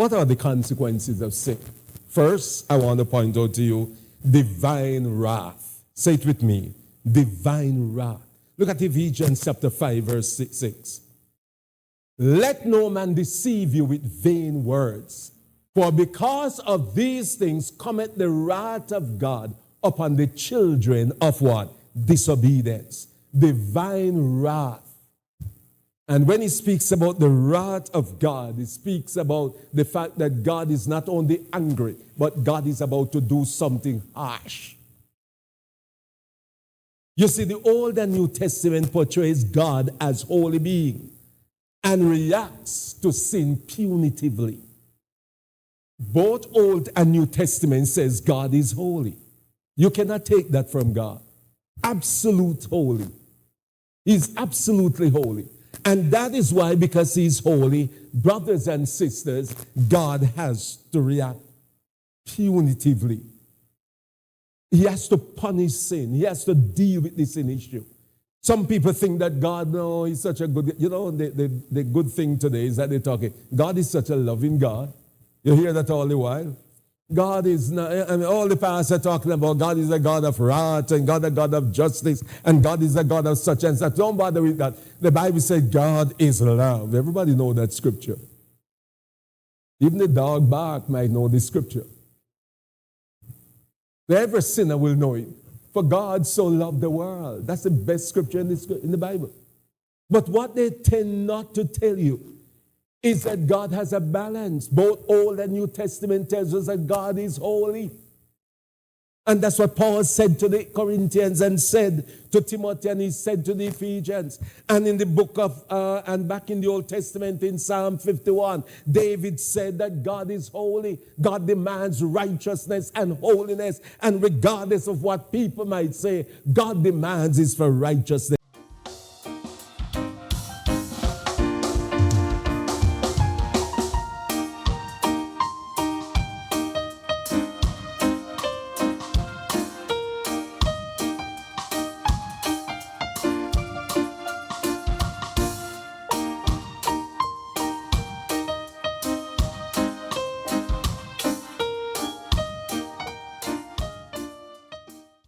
What are the consequences of sin? First, I want to point out to you divine wrath. Say it with me. Divine wrath. Look at Ephesians chapter 5, verse 6. Let no man deceive you with vain words, for because of these things cometh the wrath of God upon the children of what? Disobedience. Divine wrath. And when he speaks about the wrath of God, he speaks about the fact that God is not only angry, but God is about to do something harsh. You see, the Old and New Testament portrays God as holy being and reacts to sin punitively. Both Old and New Testament says God is holy. You cannot take that from God. Absolute holy. He's absolutely holy. And that is why, because he's holy, brothers and sisters, God has to react punitively. He has to punish sin. He has to deal with the sin issue. Some people think that God, no, he's such a good, the good thing today is that they're talking, God is such a loving God. You hear that all the while? God is not, I mean, all the pastors are talking about God is a God of wrath and God a God of justice and God is a God of such and such. Don't bother with that. The Bible says God is love. Everybody know that scripture. Even the dog bark might know the scripture. Every sinner will know it. For God so loved the world. That's the best scripture in the Bible. But what they tend not to tell you is that God has a balance. Both Old and New Testament tells us that God is holy. And that's what Paul said to the Corinthians and said to Timothy and he said to the Ephesians. And in the book of, and back in the Old Testament in Psalm 51, David said that God is holy. God demands righteousness and holiness. And regardless of what people might say, God demands is for righteousness.